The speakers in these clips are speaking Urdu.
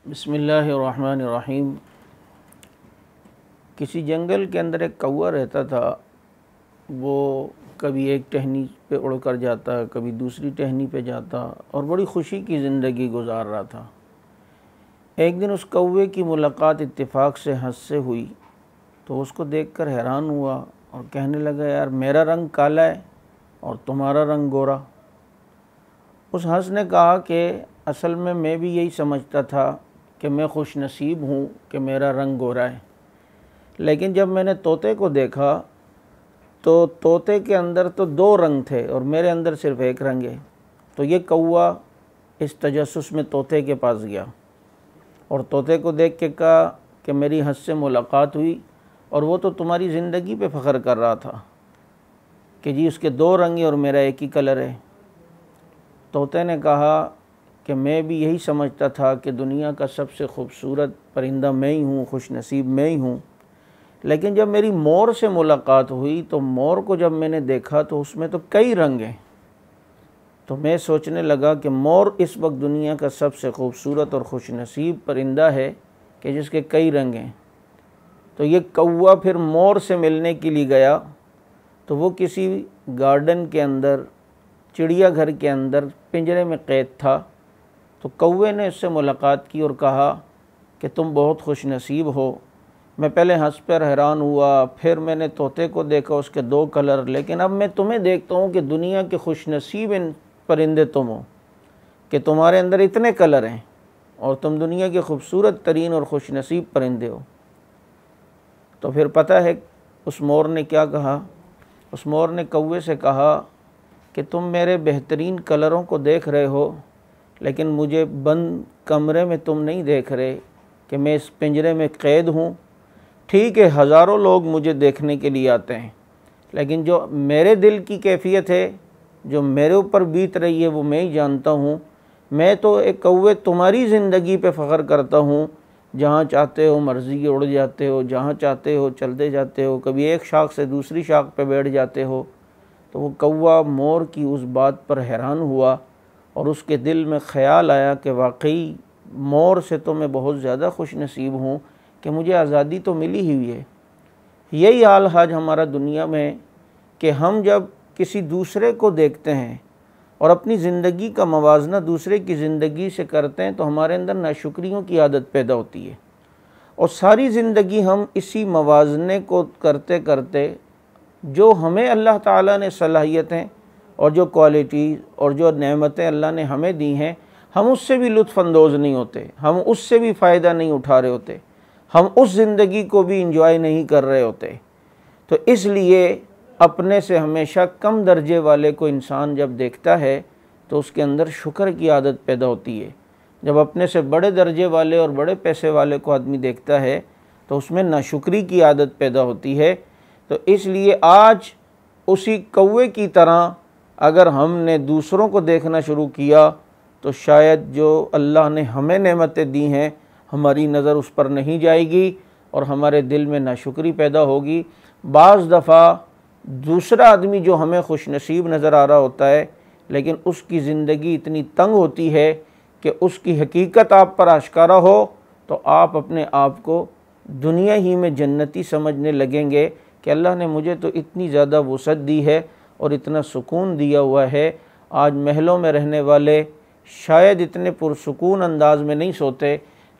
بسم اللہ الرحمن الرحیم۔ کسی جنگل کے اندر ایک کوا رہتا تھا۔ وہ کبھی ایک ٹہنی پہ اڑ کر جاتا، کبھی دوسری ٹہنی پہ جاتا اور بڑی خوشی کی زندگی گزار رہا تھا۔ ایک دن اس کوے کی ملاقات اتفاق سے ہنس سے ہوئی تو اس کو دیکھ کر حیران ہوا اور کہنے لگا، یار میرا رنگ کالا ہے اور تمہارا رنگ گورا۔ اس ہنس نے کہا کہ اصل میں بھی یہی سمجھتا تھا کہ میں خوش نصیب ہوں کہ میرا رنگ گورا ہے، لیکن جب میں نے طوطے کو دیکھا تو طوطے کے اندر تو دو رنگ تھے اور میرے اندر صرف ایک رنگ ہے۔ تو یہ کوا اس تجسس میں طوطے کے پاس گیا اور طوطے کو دیکھ کے کہا کہ میری ہنس سے ملاقات ہوئی اور وہ تو تمہاری زندگی پہ فخر کر رہا تھا کہ جی اس کے دو رنگ ہیں اور میرا ایک ہی کلر ہے۔ طوطے نے کہا کہ میں بھی یہی سمجھتا تھا کہ دنیا کا سب سے خوبصورت پرندہ میں ہی ہوں، خوش نصیب میں ہی ہوں، لیکن جب میری مور سے ملاقات ہوئی تو مور کو جب میں نے دیکھا تو اس میں تو کئی رنگ ہیں۔ تو میں سوچنے لگا کہ مور اس وقت دنیا کا سب سے خوبصورت اور خوش نصیب پرندہ ہے کہ جس کے کئی رنگ ہیں۔ تو یہ کوا پھر مور سے ملنے کے لیے گیا تو وہ کسی گارڈن کے اندر، چڑیا گھر کے اندر پنجرے میں قید تھا۔ تو کوے نے اس سے ملاقات کی اور کہا کہ تم بہت خوش نصیب ہو۔ میں پہلے ہنس پر حیران ہوا، پھر میں نے طوطے کو دیکھا اس کے دو کلر، لیکن اب میں تمہیں دیکھتا ہوں کہ دنیا کے خوش نصیب پرندے تم ہو کہ تمہارے اندر اتنے کلر ہیں اور تم دنیا کے خوبصورت ترین اور خوش نصیب پرندے ہو۔ تو پھر پتہ ہے اس مور نے کیا کہا؟ اس مور نے کوے سے کہا کہ تم میرے بہترین کلروں کو دیکھ رہے ہو، لیکن مجھے بند کمرے میں تم نہیں دیکھ رہے کہ میں اس پنجرے میں قید ہوں۔ ٹھیک ہے، ہزاروں لوگ مجھے دیکھنے کے لیے آتے ہیں، لیکن جو میرے دل کی کیفیت ہے، جو میرے اوپر بیت رہی ہے، وہ میں ہی جانتا ہوں۔ میں تو ایک کوے تمہاری زندگی پہ فخر کرتا ہوں، جہاں چاہتے ہو مرضی اڑ جاتے ہو، جہاں چاہتے ہو چلتے جاتے ہو، کبھی ایک شاخ سے دوسری شاخ پہ بیٹھ جاتے ہو۔ تو وہ کوا مور کی اس بات پر حیران ہوا اور اس کے دل میں خیال آیا کہ واقعی مور سے تو میں بہت زیادہ خوش نصیب ہوں کہ مجھے آزادی تو ملی ہی ہوئی ہے۔ یہی حال آج ہمارا دنیا میں کہ ہم جب کسی دوسرے کو دیکھتے ہیں اور اپنی زندگی کا موازنہ دوسرے کی زندگی سے کرتے ہیں تو ہمارے اندر ناشکریوں کی عادت پیدا ہوتی ہے، اور ساری زندگی ہم اسی موازنے کو کرتے کرتے جو ہمیں اللہ تعالیٰ نے صلاحیتیں اور جو کوالٹیز اور جو نعمتیں اللہ نے ہمیں دی ہیں، ہم اس سے بھی لطف اندوز نہیں ہوتے، ہم اس سے بھی فائدہ نہیں اٹھا رہے ہوتے، ہم اس زندگی کو بھی انجوائے نہیں کر رہے ہوتے۔ تو اس لیے اپنے سے ہمیشہ کم درجے والے کو انسان جب دیکھتا ہے تو اس کے اندر شکر کی عادت پیدا ہوتی ہے۔ جب اپنے سے بڑے درجے والے اور بڑے پیسے والے کو آدمی دیکھتا ہے تو اس میں ناشکری کی عادت پیدا ہوتی ہے۔ تو اس لیے آج اسی کوے کی طرح اگر ہم نے دوسروں کو دیکھنا شروع کیا تو شاید جو اللہ نے ہمیں نعمتیں دی ہیں ہماری نظر اس پر نہیں جائے گی اور ہمارے دل میں ناشکری پیدا ہوگی۔ بعض دفعہ دوسرا آدمی جو ہمیں خوش نصیب نظر آ رہا ہوتا ہے، لیکن اس کی زندگی اتنی تنگ ہوتی ہے کہ اس کی حقیقت آپ پر آشکارا ہو تو آپ اپنے آپ کو دنیا ہی میں جنتی سمجھنے لگیں گے کہ اللہ نے مجھے تو اتنی زیادہ وسعت دی ہے اور اتنا سکون دیا ہوا ہے۔ آج محلوں میں رہنے والے شاید اتنے پرسکون انداز میں نہیں سوتے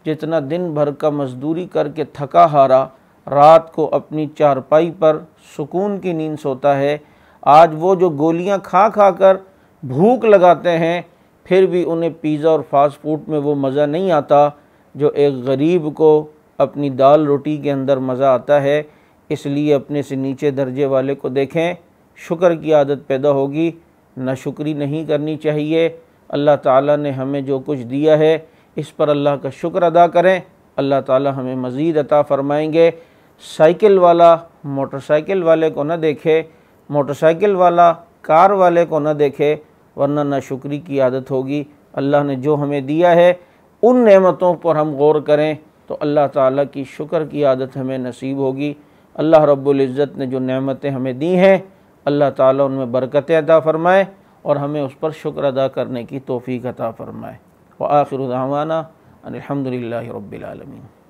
جتنا دن بھر کا مزدوری کر کے تھکا ہارا رات کو اپنی چارپائی پر سکون کی نیند سوتا ہے۔ آج وہ جو گولیاں کھا کھا کر بھوک لگاتے ہیں پھر بھی انہیں پیزا اور فاسٹ فوڈ میں وہ مزہ نہیں آتا جو ایک غریب کو اپنی دال روٹی کے اندر مزہ آتا ہے۔ اس لیے اپنے سے نیچے درجے والے کو دیکھیں، شکر کی عادت پیدا ہوگی، ناشکری نہیں کرنی چاہیے۔ اللہ تعالیٰ نے ہمیں جو کچھ دیا ہے اس پر اللہ کا شکر ادا کریں، اللہ تعالیٰ ہمیں مزید عطا فرمائیں گے۔ سائیکل والا موٹر سائیکل والے کو نہ دیکھے، موٹر سائیکل والا کار والے کو نہ دیکھے، ورنہ ناشکری کی عادت ہوگی۔ اللہ نے جو ہمیں دیا ہے ان نعمتوں پر ہم غور کریں تو اللہ تعالیٰ کی شکر کی عادت ہمیں نصیب ہوگی۔ اللہ رب العزت نے جو نعمتیں ہمیں دی ہیں اللہ تعالیٰ ان میں برکتیں عطا فرمائے اور ہمیں اس پر شکر ادا کرنے کی توفیق عطا فرمائے۔ وآخر دعوانا الحمدللہ رب العالمین۔